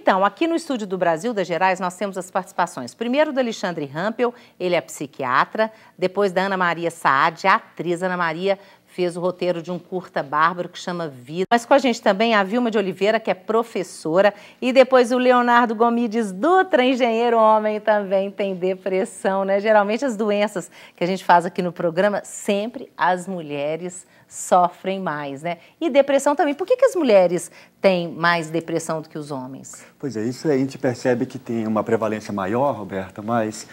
Então, aqui no Estúdio do Brasil, das Gerais, nós temos as participações. Primeiro do Alexandre Rampel, ele é psiquiatra. Depois da Ana Maria Saad, a atriz Ana Maria fez o roteiro de um curta bárbaro que chama Vida. Mas com a gente também a Vilma de Oliveira, que é professora. E depois o Leonardo Gomides Dutra, engenheiro homem, também tem depressão, né? Geralmente as doenças que a gente faz aqui no programa, sempre as mulheres sofrem mais, né? E depressão também. Por que as mulheres têm mais depressão do que os homens? Pois é, isso aí a gente percebe que tem uma prevalência maior, Roberta, mas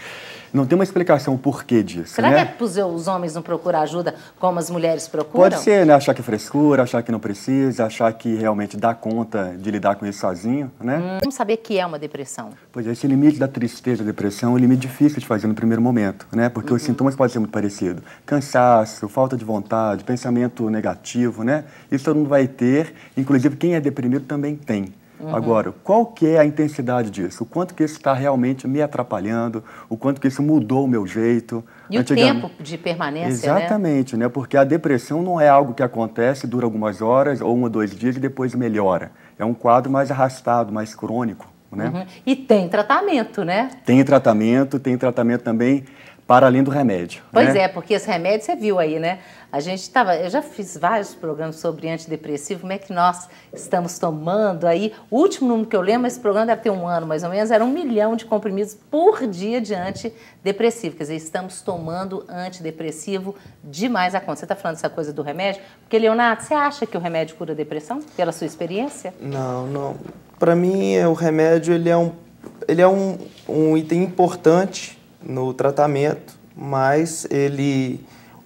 não tem uma explicação o porquê disso, Será né? que os homens não procuram ajuda como as mulheres procuram? Pode ser, né? Achar que é frescura, achar que não precisa, achar que realmente dá conta de lidar com isso sozinho, né? Vamos saber o que é uma depressão. Pois é, esse limite da tristeza, da depressão, é um limite difícil de fazer no primeiro momento, né? Porque os sintomas podem ser muito parecidos. Cansaço, falta de vontade, pensamento negativo, né? Isso todo mundo vai ter, inclusive quem é deprimido também tem. Agora, qual que é a intensidade disso? O quanto que isso está realmente me atrapalhando? O quanto que isso mudou o meu jeito? E o tempo de permanência, Exatamente, né? Porque a depressão não é algo que acontece, dura algumas horas ou 1 ou 2 dias e depois melhora. É um quadro mais arrastado, mais crônico, né? E tem tratamento, né? Tem tratamento também para além do remédio. Pois né? é, porque esse remédio, você viu aí, né? Eu já fiz vários programas sobre antidepressivo, como é que nós estamos tomando aí. O último número que eu lembro, esse programa deve ter 1 ano mais ou menos, era 1 milhão de comprimidos por dia de antidepressivo. Quer dizer, estamos tomando antidepressivo demais a conta. Você está falando essa coisa do remédio? Porque, Leonardo, você acha que o remédio cura a depressão, pela sua experiência? Não. Para mim, o remédio ele é um item importante no tratamento, mas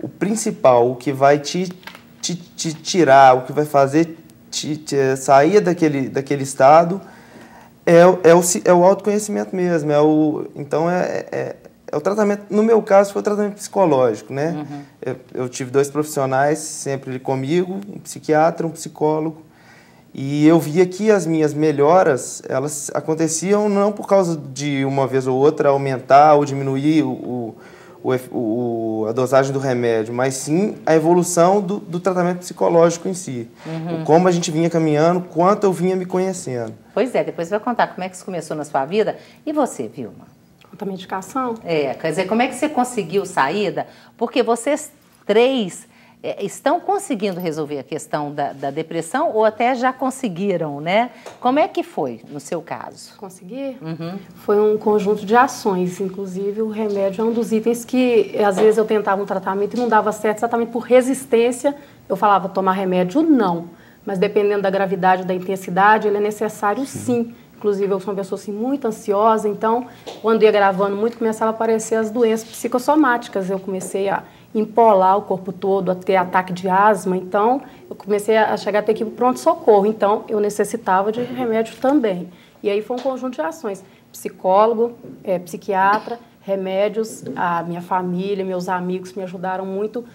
o principal, o que vai te tirar, o que vai fazer te sair daquele estado é o autoconhecimento mesmo. Então é o tratamento, no meu caso, foi o tratamento psicológico, né? Eu tive 2 profissionais sempre comigo, um psiquiatra, um psicólogo, e eu via que as minhas melhoras, elas aconteciam não por causa de uma vez ou outra aumentar ou diminuir a dosagem do remédio, mas sim a evolução do tratamento psicológico em si. Como a gente vinha caminhando, quanto eu vinha me conhecendo. Pois é, depois você vai contar como é que isso começou na sua vida. E você, Vilma? Quanto à medicação? Quer dizer, como é que você conseguiu saída? Porque vocês 3 estão conseguindo resolver a questão da depressão ou até já conseguiram, né? Como é que foi no seu caso? Consegui? Foi um conjunto de ações, inclusive o remédio é um dos itens que às vezes eu tentava um tratamento e não dava certo exatamente por resistência. Eu falava tomar remédio não, mas dependendo da gravidade, da intensidade, ele é necessário sim. Inclusive, eu sou uma pessoa assim, muito ansiosa, então, quando ia gravando muito, começavam a aparecer as doenças psicossomáticas. Eu comecei a empolar o corpo todo, a ter ataque de asma, então, eu comecei a chegar a ter que ir para o pronto-socorro. Então, eu necessitava de remédio também. E aí foi um conjunto de ações. Psicólogo, psiquiatra, remédios, a minha família, meus amigos me ajudaram muito.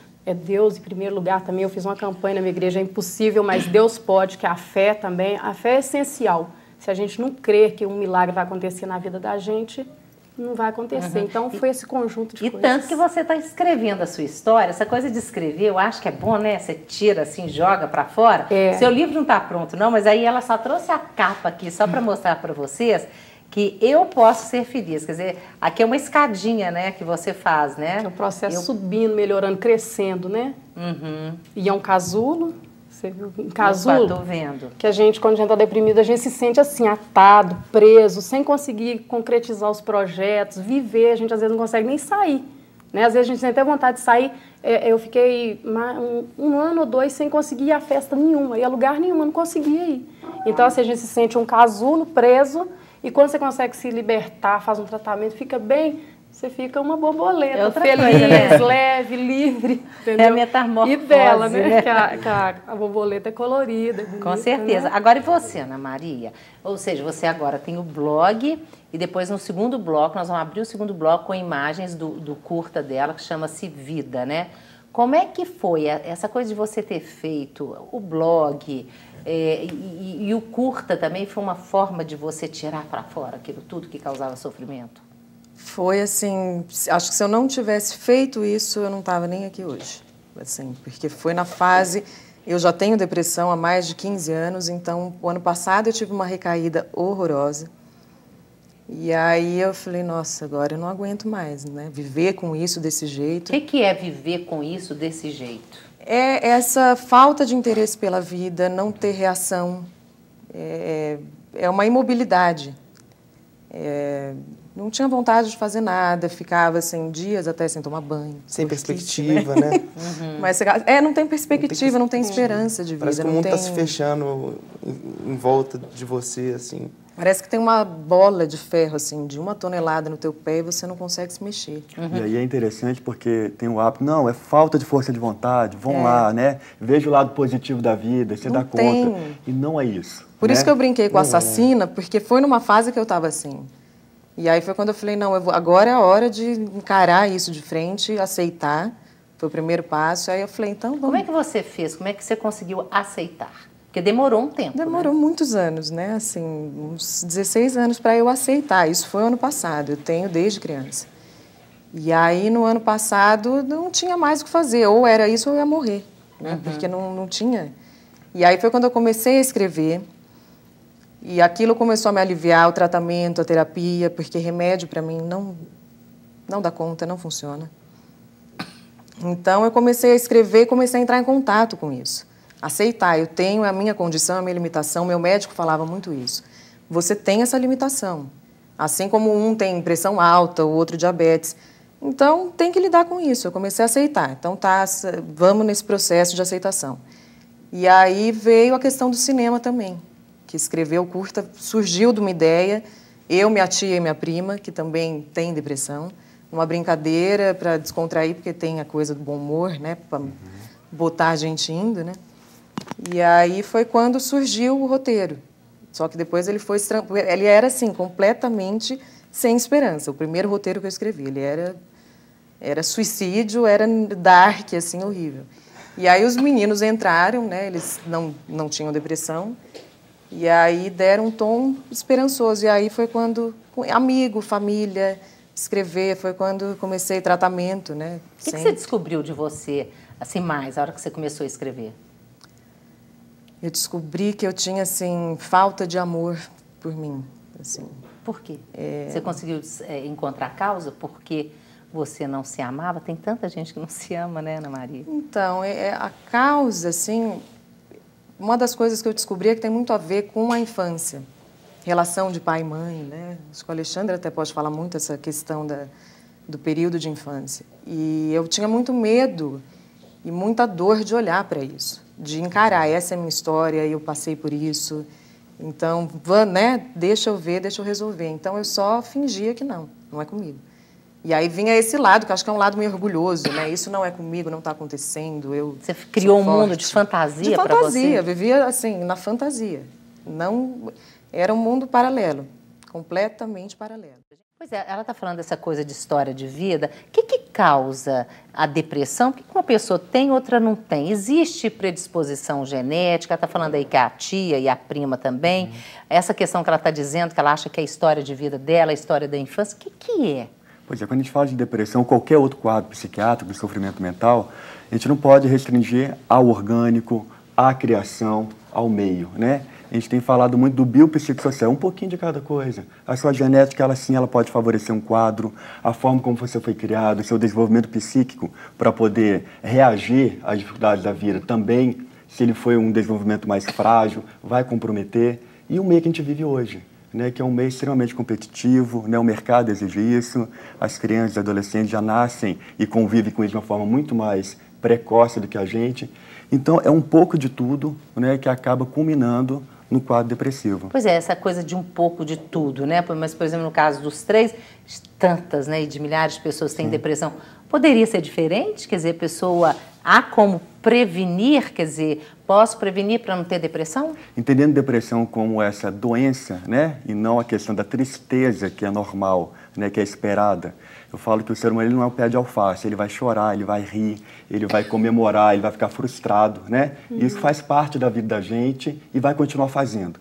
Deus em primeiro lugar também. Eu fiz uma campanha na minha igreja, é impossível, mas Deus pode, que a fé também. A fé é essencial. Se a gente não crer que um milagre vai acontecer na vida da gente, não vai acontecer. Então, foi esse conjunto de coisas. E tanto que você está escrevendo a sua história, essa coisa de escrever, eu acho que é bom, né? Você tira assim, joga para fora. Seu livro não está pronto, não, mas aí ela só trouxe a capa aqui, só para mostrar para vocês que eu posso ser feliz. Quer dizer, aqui é uma escadinha, né, que você faz, né? É um processo subindo, melhorando, crescendo, né? E é um casulo. Você viu? Um casulo. Tô vendo. Que a gente, quando a gente está deprimido, a gente se sente assim, atado, preso, sem conseguir concretizar os projetos, viver. A gente às vezes não consegue nem sair. Né? Às vezes a gente tem até vontade de sair. Eu fiquei um ano ou 2 sem conseguir ir a festa nenhuma, ir a lugar nenhum, eu não conseguia ir. Então, assim, a gente se sente um casulo, preso, e quando você consegue se libertar, faz um tratamento, fica bem, você fica uma borboleta, feliz, coisa, né? Leve, livre, entendeu? É a metamorfose, e bela, né? Que a borboleta é colorida, é bonita, com certeza. Né? Agora, e você, Ana Maria? Ou seja, você agora tem o blog e depois no segundo bloco, nós vamos abrir o segundo bloco com imagens do curta dela, que chama-se Vida, né? Como é que foi essa coisa de você ter feito o blog e o curta também foi uma forma de você tirar para fora aquilo tudo que causava sofrimento? Foi assim, acho que se eu não tivesse feito isso, eu não estava nem aqui hoje. Assim, porque foi na fase Eu já tenho depressão há mais de 15 anos, então o ano passado eu tive uma recaída horrorosa. E aí eu falei, nossa, agora eu não aguento mais, né? Viver com isso desse jeito. O que é viver com isso desse jeito? É essa falta de interesse pela vida, não ter reação, é uma imobilidade. Não tinha vontade de fazer nada, ficava assim, dias até sem tomar banho. Sem perspectiva, né? Mas não tem perspectiva, não tem esperança de vida. Parece que o não mundo está tem... se fechando em volta de você, assim. Parece que tem uma bola de ferro, assim, de 1 tonelada no teu pé e você não consegue se mexer. E aí é interessante porque tem o hábito, não, é falta de força de vontade, vão lá, né? Veja o lado positivo da vida, você dá conta. E não é isso. Por né? isso que eu brinquei com a assassina, porque foi numa fase que eu estava assim. E aí foi quando eu falei, não, agora é a hora de encarar isso de frente, aceitar. Foi o primeiro passo. Aí eu falei, então vamos. Como é que você fez? Como é que você conseguiu aceitar? Porque demorou um tempo, Demorou né? muitos anos, né? Assim, uns 16 anos para eu aceitar. Isso foi ano passado, eu tenho desde criança. E aí, no ano passado, não tinha mais o que fazer. Ou era isso ou eu ia morrer, né? Porque não tinha. E aí foi quando eu comecei a escrever. E aquilo começou a me aliviar, o tratamento, a terapia, porque remédio para mim não dá conta, não funciona. Então, eu comecei a escrever e comecei a entrar em contato com isso. Aceitar, eu tenho a minha condição, a minha limitação, meu médico falava muito isso. Você tem essa limitação, assim como um tem pressão alta, o outro diabetes. Então, tem que lidar com isso, eu comecei a aceitar. Então, vamos nesse processo de aceitação. E aí veio a questão do cinema também, que escrever o curta surgiu de uma ideia, eu, minha tia e minha prima, que também tem depressão, uma brincadeira para descontrair, porque tem a coisa do bom humor, né, para botar a gente indo, né. E aí foi quando surgiu o roteiro. Só que depois ele era assim, completamente sem esperança. O primeiro roteiro que eu escrevi, ele era suicídio, era dark, assim, horrível. E aí os meninos entraram, né, eles não tinham depressão, e aí deram um tom esperançoso. E aí foi quando, amigo, família, escrever, foi quando comecei tratamento, né. O que você descobriu de você, assim, mais, a hora que você começou a escrever? Eu descobri que eu tinha, assim, falta de amor por mim, assim. Por quê? Você conseguiu encontrar a causa? Porque você não se amava? Tem tanta gente que não se ama, né, Ana Maria? Então, a causa, assim, uma das coisas que eu descobri é que tem muito a ver com a infância. Relação de pai e mãe, né? Acho que o Alexandre até pode falar muito essa questão do período de infância. E eu tinha muito medo e muita dor de olhar para isso, de encarar, essa é a minha história, eu passei por isso, então, né, deixa eu ver, deixa eu resolver. Então, eu só fingia que não é comigo. E aí vinha esse lado, que eu acho que é um lado meio orgulhoso, né, isso não é comigo, não está acontecendo, Você criou um mundo de fantasia para você? De fantasia, vivia assim, na fantasia. Não, era um mundo paralelo, completamente paralelo. Pois é, ela está falando dessa coisa de história de vida. O que causa a depressão? Por que uma pessoa tem, outra não tem? Existe predisposição genética? Ela está falando aí que a tia e a prima também. Essa questão que ela está dizendo, que ela acha que é a história de vida dela, a história da infância, o que é? Pois é, quando a gente fala de depressão ou qualquer outro quadro psiquiátrico, de sofrimento mental, a gente não pode restringir ao orgânico, à criação, ao meio, né? A gente tem falado muito do biopsicossocial, um pouquinho de cada coisa. A sua genética, ela sim, ela pode favorecer um quadro, a forma como você foi criado, o seu desenvolvimento psíquico para poder reagir às dificuldades da vida também, se ele foi um desenvolvimento mais frágil, vai comprometer. E o meio que a gente vive hoje, né, que é um meio extremamente competitivo, né, o mercado exige isso, as crianças e adolescentes já nascem e convivem com isso de uma forma muito mais precoce do que a gente. Então, é um pouco de tudo, né, que acaba culminando no quadro depressivo. Pois é, essa coisa de um pouco de tudo, né? Mas, por exemplo, no caso dos 3, tantas, né, e de milhares de pessoas que têm depressão, poderia ser diferente? Quer dizer, a pessoa há como prevenir, quer dizer, posso prevenir para não ter depressão? Entendendo depressão como essa doença, né, e não a questão da tristeza que é normal, né, que é esperada. Eu falo que o ser humano ele não é um pé de alface, ele vai chorar, ele vai rir, ele vai comemorar, ele vai ficar frustrado, né? Isso faz parte da vida da gente e vai continuar fazendo.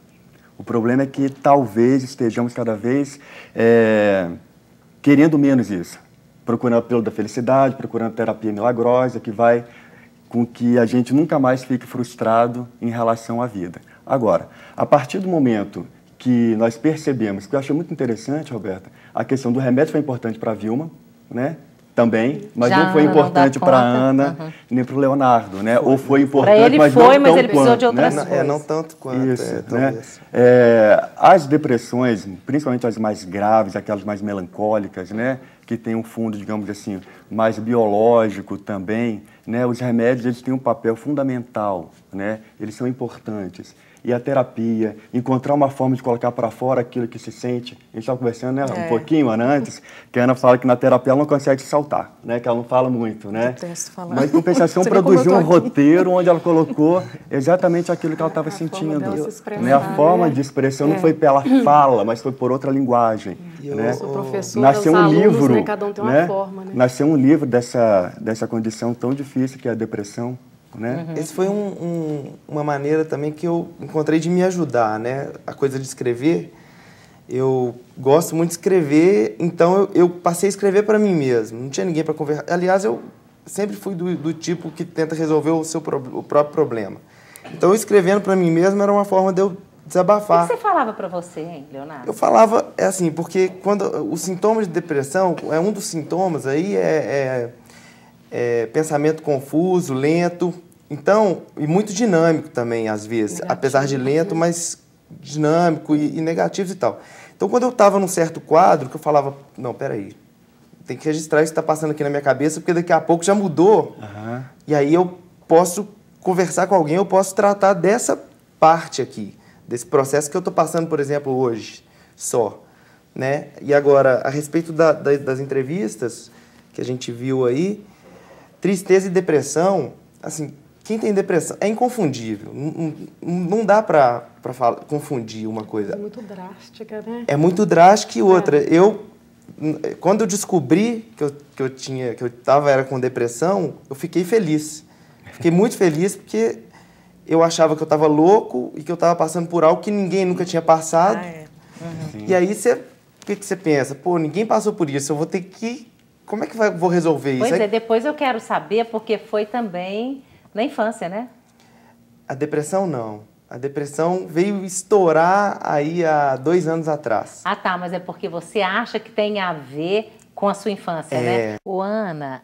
O problema é que talvez estejamos cada vez querendo menos isso, procurando pelo da felicidade, procurando terapia milagrosa que vai com que a gente nunca mais fique frustrado em relação à vida. Agora, a partir do momento que nós percebemos, que eu achei muito interessante, Roberta, a questão do remédio foi importante para a Vilma, né? Também, mas Já não foi importante para a Ana, nem para o Leonardo, né? Ou foi importante, ele mas foi, não mas tão ele precisou de quanto, outras né? coisas. Não tanto quanto, Isso, né? talvez. As depressões, principalmente as mais graves, aquelas mais melancólicas, né? Que tem um fundo, digamos assim, mais biológico também, né? Os remédios, eles têm um papel fundamental, né? Eles são importantes. E a terapia, encontrar uma forma de colocar para fora aquilo que se sente. A gente estava conversando, né, um pouquinho, Ana, antes, que a Ana fala que na terapia ela não consegue saltar, né, que ela não fala muito, né? Mas, em compensação, produziu um roteiro onde ela colocou exatamente aquilo que ela estava sentindo. Né? A forma de expressão não foi pela fala, mas foi por outra linguagem. Né? Sou professora, Nasceu os um alunos, livro, né, cada um tem uma né? forma, né? Nasceu um livro dessa condição tão difícil que é a depressão. Né? Esse foi uma maneira também que eu encontrei de me ajudar, né? A coisa de escrever, eu gosto muito de escrever, então eu passei a escrever para mim mesmo, não tinha ninguém para conversar. Aliás, eu sempre fui do tipo que tenta resolver o próprio problema. Então, escrevendo para mim mesmo era uma forma de eu desabafar. O que você falava para você, hein, Leonardo? Eu falava, assim, porque quando os sintomas de depressão, um dos sintomas aí pensamento confuso, lento, então, e muito dinâmico também, às vezes, negativo, apesar de lento, mas dinâmico e negativo e tal. Então, quando eu estava num certo quadro, que eu falava, não, peraí, tem que registrar isso que está passando aqui na minha cabeça, porque daqui a pouco já mudou, e aí eu posso conversar com alguém, eu posso tratar dessa parte aqui, desse processo que eu estou passando, por exemplo, hoje, só. Né? E agora, a respeito das entrevistas que a gente viu aí, tristeza e depressão, assim, quem tem depressão é inconfundível. Não dá para confundir uma coisa. É muito drástica, né? É muito drástica e outra. Quando eu descobri que eu era com depressão, eu fiquei feliz. Fiquei muito feliz porque eu achava que eu estava louco e que eu estava passando por algo que ninguém nunca tinha passado. E aí o que você pensa? Pô, ninguém passou por isso, eu vou ter que... Como é que vou resolver isso? Pois é, depois eu quero saber, porque foi também na infância, né? A depressão, não. A depressão veio estourar aí há 2 anos atrás. Ah, tá, mas é porque você acha que tem a ver com a sua infância, né? Ô, Ana,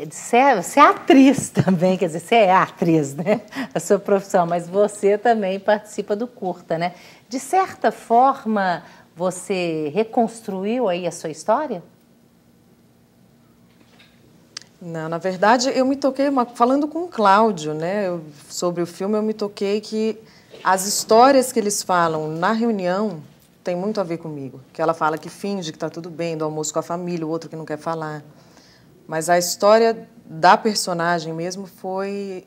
você é atriz também, quer dizer, você é atriz, né? A sua profissão, mas você também participa do curta, né? De certa forma, você reconstruiu aí a sua história? Não, na verdade, eu me toquei, falando com o Cláudio, né, sobre o filme, eu me toquei que as histórias que eles falam na reunião tem muito a ver comigo. Que ela fala que finge que está tudo bem, do almoço com a família, o outro que não quer falar. Mas a história da personagem mesmo foi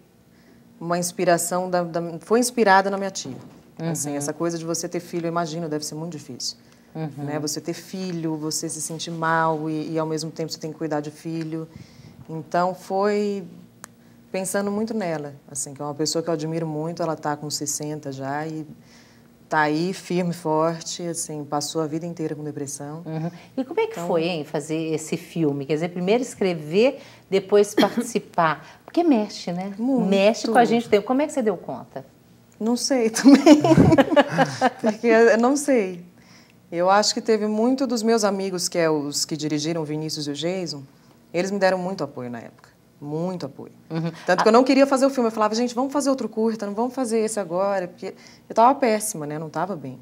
uma inspiração, foi inspirada na minha tia. Assim, essa coisa de você ter filho, eu imagino, deve ser muito difícil. Né? Você ter filho, você se sentir mal e ao mesmo tempo você tem que cuidar de filho. Então, foi pensando muito nela, assim, que é uma pessoa que eu admiro muito, ela está com 60 já e está aí firme e forte, assim, passou a vida inteira com depressão. E como é que foi, hein, fazer esse filme? Quer dizer, primeiro escrever, depois participar. Porque mexe, né? Muito. Mexe com a gente. Como é que você deu conta? Não sei também, porque eu não sei. Eu acho que teve muito dos meus amigos, que é os que dirigiram o Vinícius e o Jason, eles me deram muito apoio na época, muito apoio. Tanto que eu não queria fazer o filme, eu falava, gente, vamos fazer outro curta, não vamos fazer esse agora, porque eu estava péssima, né? Não estava bem.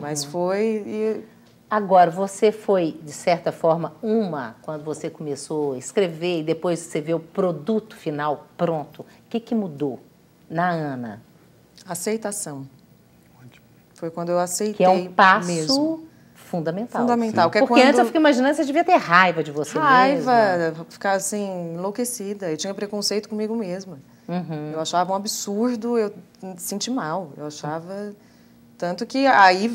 Mas foi... Agora, você foi, de certa forma, quando você começou a escrever e depois você vê o produto final pronto, o que mudou na Ana? Aceitação. Foi quando eu aceitei que é um passo mesmo. Fundamental. Fundamental. Que é porque quando... antes eu fico imaginando que você devia ter raiva de você mesma. Raiva, ficar assim, enlouquecida. Eu tinha preconceito comigo mesma. Eu achava um absurdo, eu me senti mal. Eu achava... Tanto que aí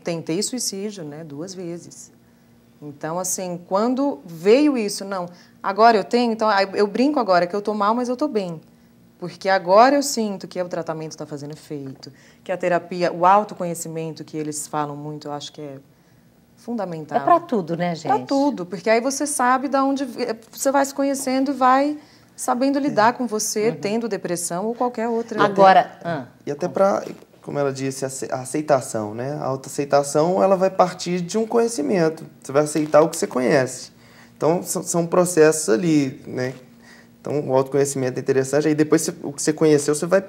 tentei suicídio, né, 2 vezes. Então, assim, quando veio isso, não, agora eu tenho, então eu brinco agora que eu tô mal, mas eu tô bem. Porque agora eu sinto que o tratamento está fazendo efeito, que a terapia, o autoconhecimento que eles falam muito, eu acho que é fundamental. É para tudo, né, gente? Para tudo, porque aí você sabe de onde você vai se conhecendo e vai sabendo lidar com você, tendo depressão ou qualquer outra. Agora... E até para, como ela disse, a aceitação, né? A autoaceitação, ela vai partir de um conhecimento. Você vai aceitar o que você conhece. Então, são processos ali, né? Então, o autoconhecimento é interessante. Aí, depois, o que você conheceu, você vai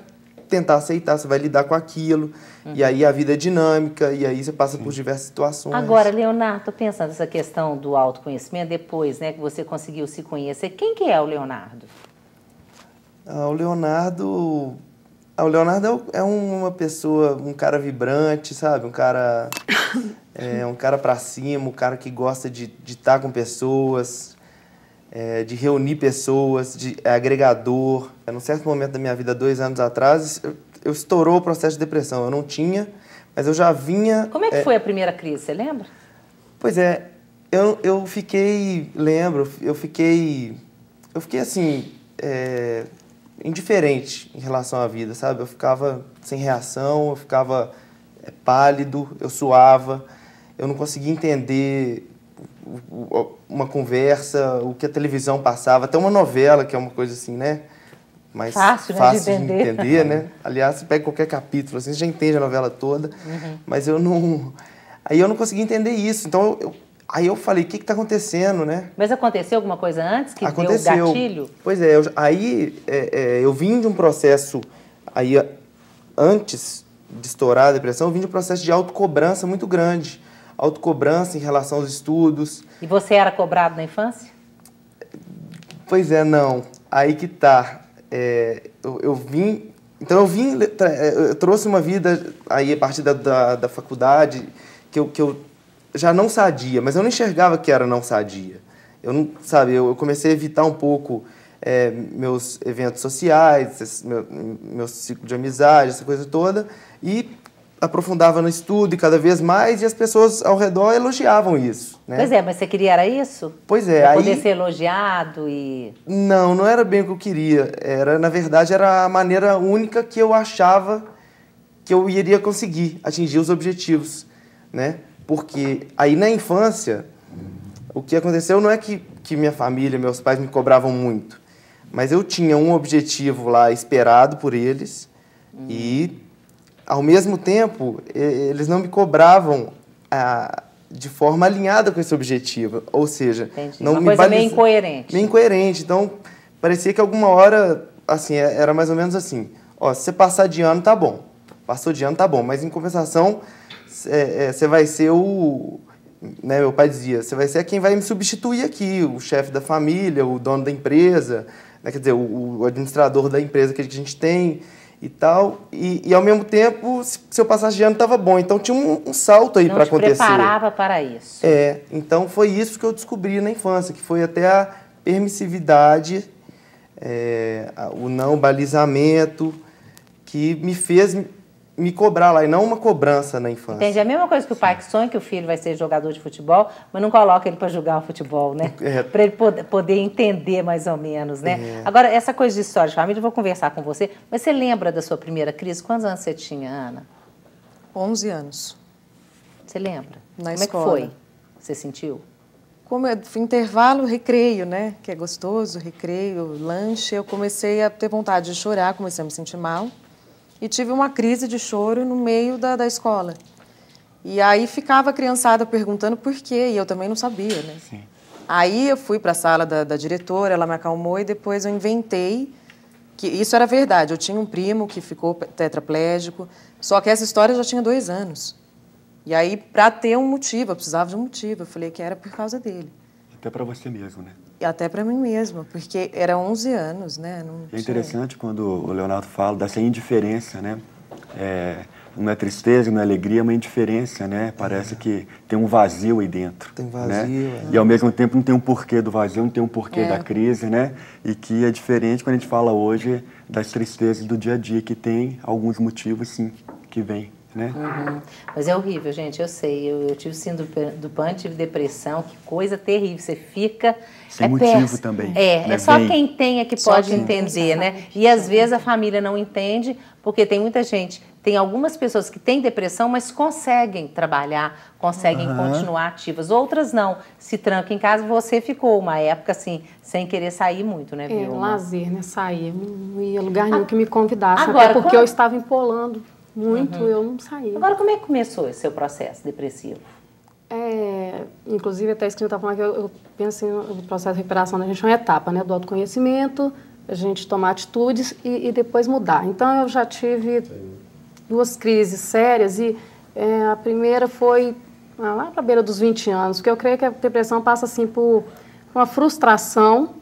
tentar aceitar, você vai lidar com aquilo. E aí, a vida é dinâmica, e aí você passa por diversas situações. Agora, Leonardo, estou pensando nessa questão do autoconhecimento, depois, né, que você conseguiu se conhecer. Quem que é o Leonardo? O Leonardo é uma pessoa, um cara vibrante, sabe? Um cara pra cima, um cara que gosta de estar com pessoas, de reunir pessoas, é agregador. Num certo momento da minha vida, 2 anos atrás, eu estourou o processo de depressão. Eu não tinha, mas eu já vinha... Como é que foi a primeira crise, você lembra? Pois é, eu fiquei assim... indiferente em relação à vida, sabe? Eu ficava sem reação, eu ficava pálido, eu suava, eu não conseguia entender uma conversa, o que a televisão passava, até uma novela, que é uma coisa assim, né? Mais fácil de entender, né? Aliás, você pega qualquer capítulo, assim, você já entende a novela toda, mas eu não... Aí eu não conseguia entender isso, então aí eu falei, o que está acontecendo, né? Mas aconteceu alguma coisa antes que deu gatilho? Pois é, eu vim de um processo, aí antes de estourar a depressão, eu vim de um processo de autocobrança muito grande. Autocobrança em relação aos estudos. E você era cobrado na infância? Pois é, não. Aí que tá. Eu trouxe uma vida aí a partir da faculdade que eu já não sadia, mas eu não enxergava que era não sadia. Eu comecei a evitar um pouco meus eventos sociais, meu ciclo de amizade, essa coisa toda, e aprofundava no estudo e cada vez mais, e as pessoas ao redor elogiavam isso, né? Pois é, mas você queria era isso? Pois é. Pra poder ser elogiado e... Não era bem o que eu queria. Na verdade, era a maneira única que eu achava que eu iria conseguir atingir os objetivos, né? Porque aí na infância, o que aconteceu não é que minha família, meus pais me cobravam muito, mas eu tinha um objetivo lá esperado por eles e, ao mesmo tempo, eles não me cobravam de forma alinhada com esse objetivo. Ou seja, não uma coisa meio incoerente. Meio incoerente. Então, parecia que alguma hora, assim, era mais ou menos assim, ó, se você passar de ano, tá bom. Passou de ano, tá bom. Mas, em compensação, você vai ser né, meu pai dizia, você vai ser quem vai me substituir aqui, o chefe da família, o dono da empresa, né, quer dizer, o administrador da empresa que a gente tem e tal. E ao mesmo tempo, se eu passasse de ano, estava bom. Então, tinha um salto aí para acontecer. Não te preparava para isso. Então foi isso que eu descobri na infância, que foi até a permissividade, o não balizamento, que me fez me cobrar lá, e não uma cobrança na infância. Entende? É a mesma coisa que o pai que sonha que o filho vai ser jogador de futebol, mas não coloca ele para jogar o futebol, né? Para ele poder entender mais ou menos, né? Agora, essa coisa de história de família, eu vou conversar com você, mas você lembra da sua primeira crise? Quantos anos você tinha, Ana? 11 anos. Você lembra? Na escola. Como é que foi? Você sentiu? Como intervalo, recreio, né? Que é gostoso, recreio, lanche. Eu comecei a ter vontade de chorar, comecei a me sentir mal. E tive uma crise de choro no meio da escola. E aí ficava a criançada perguntando por quê, e eu também não sabia, né? Sim. Aí eu fui para a sala da diretora, ela me acalmou e depois eu inventei que isso era verdade. Eu tinha um primo que ficou tetraplégico, só que essa história já tinha 2 anos. E aí, para ter um motivo, eu precisava de um motivo, eu falei que era por causa dele. Até para você mesmo, né? E até para mim mesma, porque era 11 anos, né? É interessante quando o Leonardo fala dessa indiferença, né? Não é tristeza, não é alegria, é uma indiferença, né? Parece que tem um vazio aí dentro. Tem vazio, né? E ao mesmo tempo não tem um porquê do vazio, não tem um porquê da crise, né? E que é diferente quando a gente fala hoje das tristezas do dia a dia, que tem alguns motivos, sim, que vêm. né? Mas é horrível, gente, eu sei. Eu tive síndrome do pânico, tive depressão, que coisa terrível. Você fica... Sem motivo também. É só quem tem é que pode entender, né? E às vezes a família não entende, porque tem muita gente, tem algumas pessoas que têm depressão, mas conseguem trabalhar, conseguem continuar ativas. Outras não, se trancam em casa. Você ficou uma época assim, sem querer sair muito, né, Vilma? Lazer, né? Sair. Não ia a lugar nenhum que me convidasse. Agora, até porque eu estava empolando muito, eu não saía. Agora, como é que começou esse seu processo depressivo? Inclusive, até isso que a gente está falando aqui, eu penso no processo de recuperação da gente é uma etapa, né? Do autoconhecimento, a gente tomar atitudes e depois mudar. Então, eu já tive 2 crises sérias e a primeira foi lá para a beira dos 20 anos, porque eu creio que a depressão passa assim por uma frustração,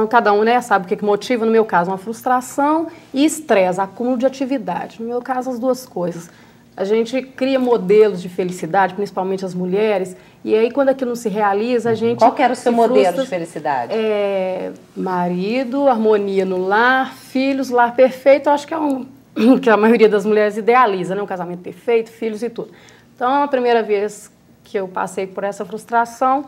cada um, né, sabe o que motiva, no meu caso, uma frustração e estresse, acúmulo de atividade. No meu caso, as 2 coisas. A gente cria modelos de felicidade, principalmente as mulheres, e aí quando aquilo não se realiza, a gente... Qual que era o seu modelo de felicidade? Marido, harmonia no lar, filhos, lar perfeito, eu acho que é que a maioria das mulheres idealiza, né? Um casamento perfeito, filhos e tudo. Então, a primeira vez que eu passei por essa frustração,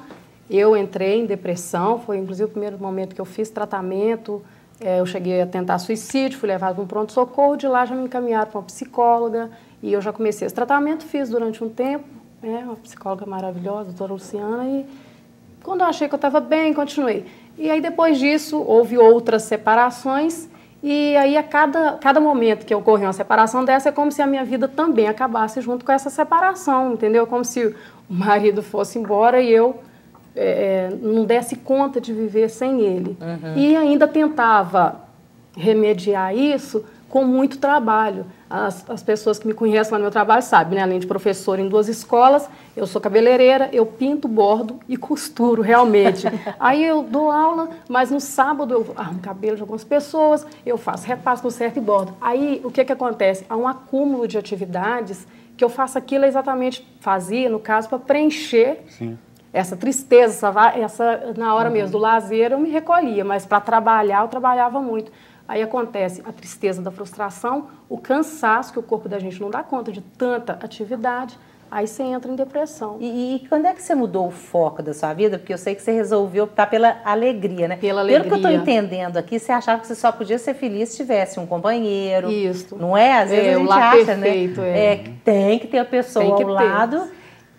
eu entrei em depressão, foi inclusive o primeiro momento que eu fiz tratamento, eu cheguei a tentar suicídio, fui levada para um pronto-socorro, de lá já me encaminharam para uma psicóloga, e eu já comecei esse tratamento, fiz durante um tempo, uma psicóloga maravilhosa, a doutora Luciana, e quando eu achei que eu estava bem, continuei. E aí, depois disso, houve outras separações, e aí, a cada momento que ocorreu uma separação dessa, é como se a minha vida também acabasse junto com essa separação, entendeu? Como se o marido fosse embora e eu não desse conta de viver sem ele. E ainda tentava remediar isso com muito trabalho. As pessoas que me conhecem lá no meu trabalho sabem, né? Além de professora em 2 escolas, eu sou cabeleireira, eu pinto, bordo e costuro realmente. Aí eu dou aula, mas no sábado eu arrumo cabelo de algumas pessoas, eu faço repasso, conserto e bordo. Aí o que acontece? Há um acúmulo de atividades que eu faço aquilo fazia, no caso, para preencher essa tristeza, na hora mesmo do lazer eu me recolhia, mas para trabalhar eu trabalhava muito. Aí acontece a tristeza da frustração, o cansaço, que o corpo da gente não dá conta de tanta atividade, aí você entra em depressão. E quando é que você mudou o foco da sua vida? Porque eu sei que você resolveu optar pela alegria, né? Pela alegria. Pelo que eu estou entendendo aqui, você achava que você só podia ser feliz se tivesse um companheiro. Isso. Não é? Às vezes a gente acha, perfeito, né? Tem que ter a pessoa ao lado.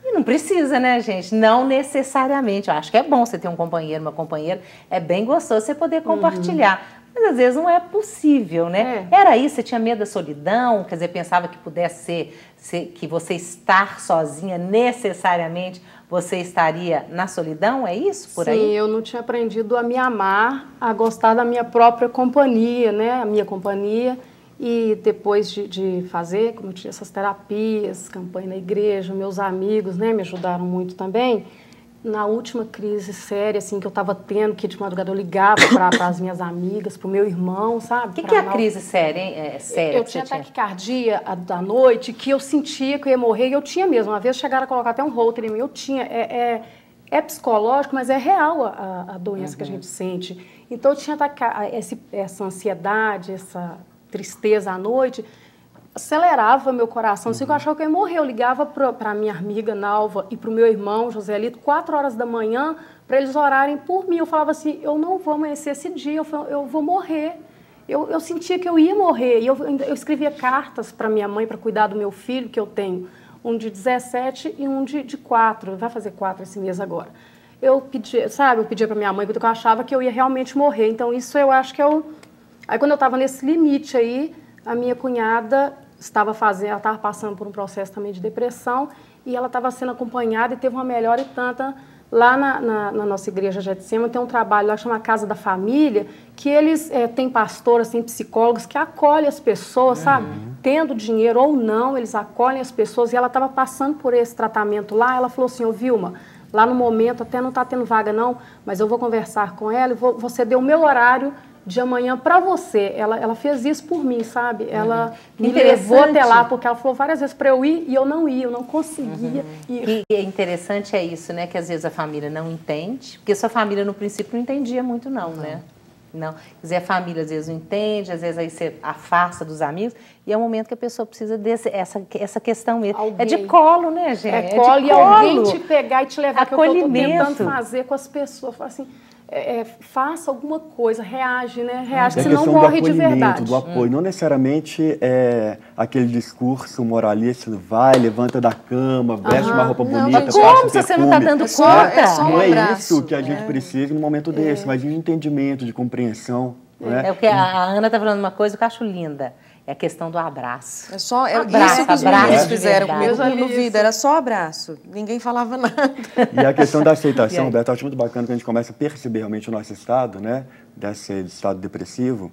E não precisa, né, gente? Não necessariamente. Eu acho que é bom você ter um companheiro, uma companheira. É bem gostoso você poder compartilhar. Mas às vezes não é possível, né? Era isso? Você tinha medo da solidão? Quer dizer, pensava que pudesse ser que você estar sozinha, necessariamente, você estaria na solidão? É isso por aí? Sim, eu não tinha aprendido a me amar, a gostar da minha própria companhia, né? A minha companhia. E depois de fazer, como eu tinha essas terapias, campanha na igreja, meus amigos, né, me ajudaram muito também. Na última crise séria, assim, que eu estava tendo, que de madrugada eu ligava para as minhas amigas, para o meu irmão, sabe? O que é a crise séria, hein? Séria, eu tinha taquicardia da noite, que eu sentia que eu ia morrer, e eu tinha mesmo. Uma vez chegaram a colocar até um holter em mim, eu tinha. É psicológico, mas é real a doença que a gente sente. Então, eu tinha essa ansiedade, essa tristeza à noite, acelerava meu coração, assim, que eu achava que eu ia morrer. Eu ligava para a minha amiga Nalva e para o meu irmão Joselito, 4 horas da manhã, para eles orarem por mim. Eu falava assim, eu não vou amanhecer esse dia, eu vou morrer. Eu sentia que eu ia morrer. E eu escrevia cartas para minha mãe para cuidar do meu filho, que eu tenho, um de 17 e um de 4. Vai fazer 4 esse mês agora. Eu pedia para minha mãe, porque eu achava que eu ia realmente morrer. Então, isso eu acho que Aí, quando eu estava nesse limite aí, a minha cunhada ela estava passando por um processo também de depressão e ela estava sendo acompanhada e teve uma melhora e tanta. Lá na nossa igreja Getsemane tem um trabalho lá que chama Casa da Família, que eles têm pastoras, têm psicólogos que acolhem as pessoas, sabe? Tendo dinheiro ou não, eles acolhem as pessoas. E ela estava passando por esse tratamento lá, ela falou assim, ô Vilma, lá no momento até não está tendo vaga não, mas eu vou conversar com ela e vou ceder o meu horário de amanhã para você. Ela fez isso por mim, sabe? Ela me levou até lá, porque ela falou várias vezes para eu ir e eu não ia, eu não conseguia ir. E é interessante isso, né? Que às vezes a família não entende, porque sua família no princípio não entendia muito não, né? Não. Quer dizer, a família às vezes não entende, às vezes aí você afasta dos amigos, e é o momento que a pessoa precisa essa questão mesmo. Alguém. É de colo, né, gente? É colo de e alguém te pegar e te levar, que é o que eu estou Acolhimento. tentando fazer com as pessoas. Falar assim, faça alguma coisa, reage, né? Reage, É a senão questão morre do de acolhimento, verdade. do apoio. Não necessariamente é aquele discurso moralista, vai, levanta da cama, veste uma roupa bonita, gente, passa como se você não está perfume. dando É só- conta? é só um Não é abraço. isso que a gente precisa num momento desse, mas de entendimento, de compreensão. Né? É o que a Ana está falando uma coisa que eu acho linda. É a questão do abraço. É só Abraço, isso que os abraço meninos de fizeram verdade. comigo no Vida, era só abraço, ninguém falava nada. E a questão da E aceitação, aí? Beto, eu acho muito bacana que a gente começa a perceber realmente o nosso estado, né, desse estado depressivo,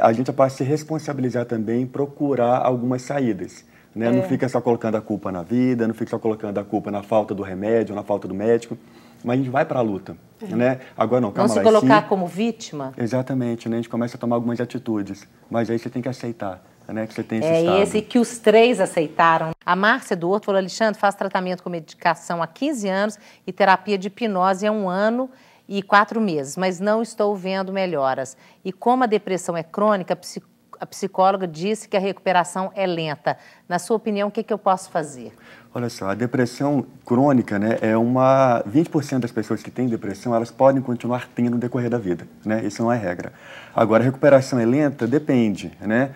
a gente passa a se responsabilizar também em procurar algumas saídas. Né? Não fica só colocando a culpa na vida, não fica só colocando a culpa na falta do remédio, na falta do médico, mas a gente vai para a luta. Né? Agora não, calma Não lá. se colocar sim, como vítima? exatamente, né? A gente começa a tomar algumas atitudes, mas aí você tem que aceitar, né, que você tem esse estado. É esse que os 3 aceitaram. A Márcia do Horto falou, Alexandre, faz tratamento com medicação há 15 anos e terapia de hipnose há 1 ano e 4 meses, mas não estou vendo melhoras. E como a depressão é crônica, a psicóloga disse que a recuperação é lenta. Na sua opinião, o que eu posso fazer? Olha só, a depressão crônica, né, 20% das pessoas que têm depressão, elas podem continuar tendo no decorrer da vida, né? Isso não é regra. Agora, a recuperação é lenta? Depende, né?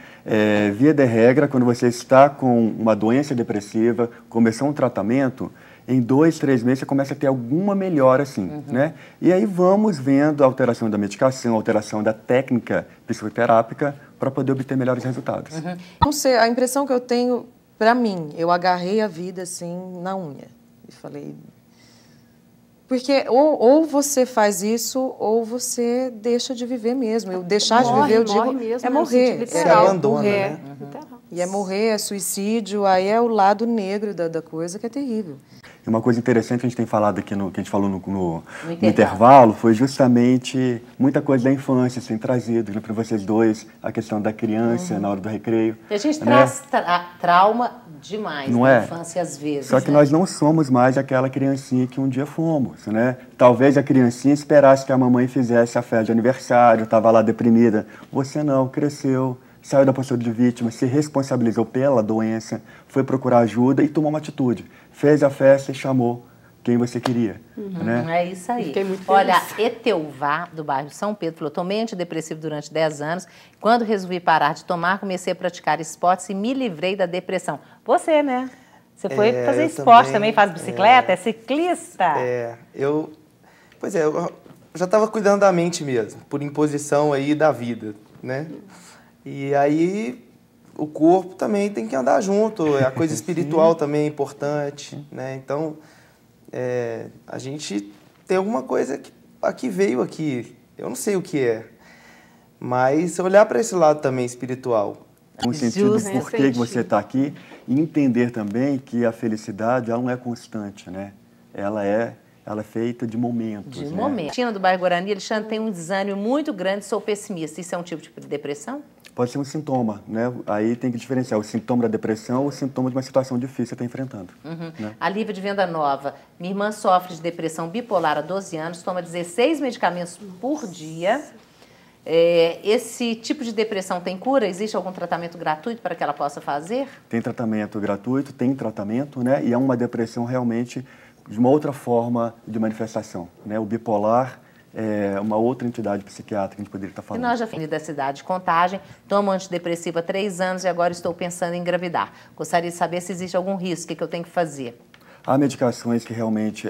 Via de regra, quando você está com uma doença depressiva, começou um tratamento, em 2, 3 meses você começa a ter alguma melhora, assim, né? E aí vamos vendo a alteração da medicação, a alteração da técnica psicoterápica para poder obter melhores resultados. Não sei, a impressão que eu tenho, para mim, eu agarrei a vida assim na unha e falei, porque ou você faz isso ou você deixa de viver mesmo. Eu deixar de viver, eu digo, mesmo, é no morrer. sentido literal. Se abandona, Morrer. né? Literal. E é morrer, é suicídio, aí é o lado negro da coisa que é terrível. E uma coisa interessante que a gente tem falado aqui, que a gente falou no intervalo. intervalo, foi justamente muita coisa da infância, assim, trazido, né, para vocês dois, a questão da criança na hora do recreio. A gente né? traz trauma demais Não na é? infância, às vezes. Só que né? nós não somos mais aquela criancinha que um dia fomos, né? Talvez a criancinha esperasse que a mamãe fizesse a festa de aniversário, estava lá deprimida. Você não, cresceu, saiu da postura de vítima, se responsabilizou pela doença, foi procurar ajuda e tomou uma atitude. Fez a festa e chamou quem você queria, né? É isso aí. Fiquei muito Olha, feliz. Eteuvá, do bairro São Pedro, falou, tomei antidepressivo durante 10 anos. Quando resolvi parar de tomar, comecei a praticar esportes e me livrei da depressão. Você, né? Você foi fazer eu esporte também, faz bicicleta, é ciclista? Eu já estava cuidando da mente mesmo, por imposição aí da vida, né? E aí o corpo também tem que andar junto, a coisa espiritual também é importante, né? Então, a gente tem alguma coisa que aqui veio aqui, eu não sei o que é, mas olhar para esse lado também espiritual. No sentido Justo, de por que você está aqui e entender também que a felicidade ela não é constante, né? Ela é feita de momentos. De né? momento. Tina do bairro Guarani, Alexandre, tem um desânimo muito grande, sou pessimista. Isso é um tipo de depressão? Pode ser um sintoma, né? Aí tem que diferenciar o sintoma da depressão ou o sintoma de uma situação difícil que você está enfrentando. Né? A Lívia de Venda Nova, minha irmã sofre de depressão bipolar há 12 anos, toma 16 medicamentos por dia. Esse tipo de depressão tem cura? Existe algum tratamento gratuito para que ela possa fazer? Tem tratamento gratuito, tem tratamento, né? E é uma depressão realmente de uma outra forma de manifestação, né? O bipolar é uma outra entidade psiquiátrica que a gente poderia estar E falando. nós já fomos da cidade de Contagem, tomo antidepressivo há 3 anos e agora estou pensando em engravidar. Gostaria de saber se existe algum risco, o que eu tenho que fazer? Há medicações que realmente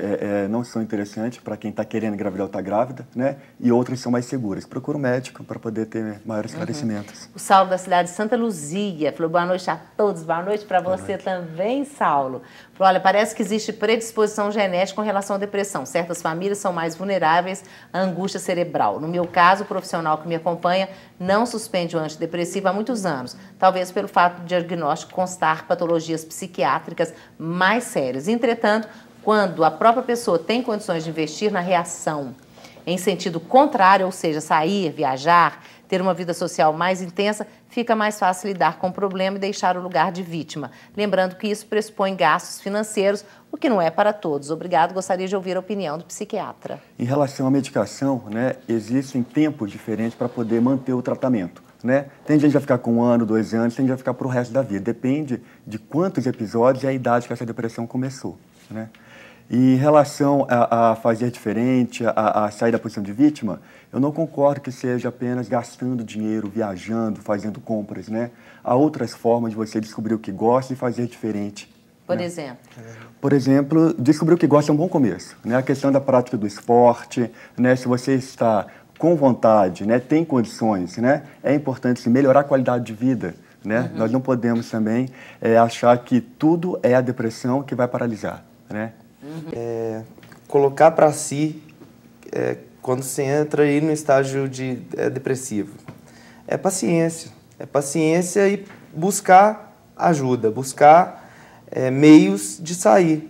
não são interessantes para quem está querendo engravidar ou está grávida, né? E outras são mais seguras. Procura um médico para poder ter maiores esclarecimentos. O Saulo da cidade de Santa Luzia falou boa noite a todos, boa noite para você também, Saulo. Falou, olha, parece que existe predisposição genética com relação à depressão. Certas famílias são mais vulneráveis à angústia cerebral. No meu caso, o profissional que me acompanha não suspende o antidepressivo há muitos anos, talvez pelo fato do diagnóstico constar patologias psiquiátricas mais sérias. Entretanto, quando a própria pessoa tem condições de investir na reação em sentido contrário, ou seja, sair, viajar, ter uma vida social mais intensa, fica mais fácil lidar com o problema e deixar o lugar de vítima. Lembrando que isso pressupõe gastos financeiros, o que não é para todos. Obrigado, gostaria de ouvir a opinião do psiquiatra. Em relação à medicação, né, existem tempos diferentes para poder manter o tratamento. Né? Tem gente que vai ficar com 1 ano, 2 anos, tem gente que vai ficar para o resto da vida. Depende de quantos episódios e a idade que essa depressão começou. Né? E em relação a fazer diferente, a sair da posição de vítima, eu não concordo que seja apenas gastando dinheiro, viajando, fazendo compras. Né? Há outras formas de você descobrir o que gosta e fazer diferente. Por né? exemplo? Por exemplo, descobrir o que gosta é um bom começo. Né? A questão da prática do esporte, né? Se você está com vontade, né, tem condições, né, é importante melhorar a qualidade de vida. Né? Nós não podemos também achar que tudo é a depressão que vai paralisar. Né? Colocar para si, quando você entra aí no estágio de depressivo, é paciência. É paciência e buscar ajuda, buscar meios de sair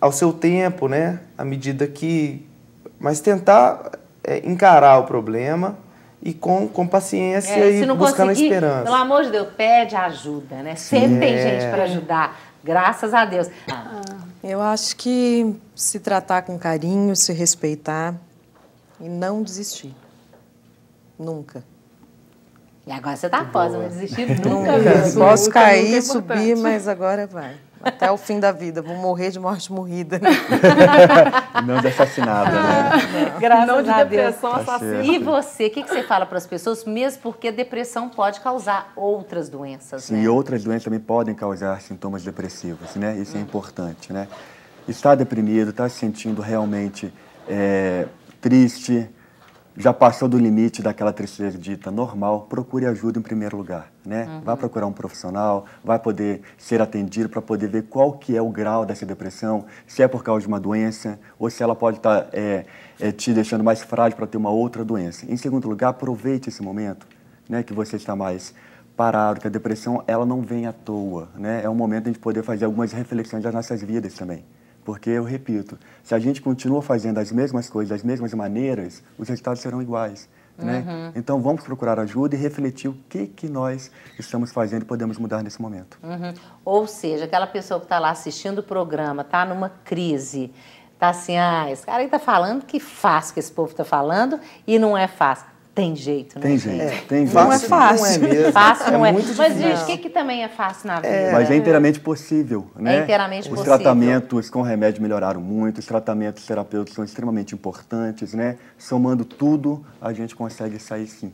ao seu tempo, né, à medida que... Mas tentar... encarar o problema e com paciência e buscando a esperança. Pelo amor de Deus, pede ajuda, né? Sempre tem gente para ajudar, graças a Deus. Eu acho que se tratar com carinho, se respeitar e não desistir. Nunca. E agora você tá após, não desistir nunca. Posso cair, subir, mas agora vai. Até o fim da vida. Vou morrer de morte morrida. Né? Não de assassinada, né? Graças não de a depressão Deus. assassina. E você, o que você fala para as pessoas, mesmo porque depressão pode causar outras doenças, Sim, né? e outras doenças também podem causar sintomas depressivos, né? Isso é importante, né? Estar deprimido, estar se sentindo realmente triste, já passou do limite daquela tristeza dita normal, procure ajuda em primeiro lugar, né? Vá procurar um profissional, vai poder ser atendido para poder ver qual que é o grau dessa depressão, se é por causa de uma doença ou se ela pode estar te deixando mais frágil para ter uma outra doença. Em segundo lugar, aproveite esse momento, né, que você está mais parado, que a depressão ela não vem à toa, né? É um momento de a gente poder fazer algumas reflexões das nossas vidas também. Porque, eu repito, se a gente continua fazendo as mesmas coisas, das mesmas maneiras, os resultados serão iguais. Né? Então, vamos procurar ajuda e refletir o que nós estamos fazendo e podemos mudar nesse momento. Ou seja, aquela pessoa que está lá assistindo o programa, está numa crise, está assim, esse cara aí está falando que fácil que esse povo está falando e não é fácil. Tem jeito, né? Tem jeito, tem jeito. Não é fácil. Não é mesmo. Fácil não é. Muito Mas, difícil. gente, o que também é fácil na vida? Mas é inteiramente possível, né? É inteiramente Os possível. tratamentos com remédio melhoraram muito, os tratamentos terapêuticos são extremamente importantes, né? Somando tudo, a gente consegue sair sim.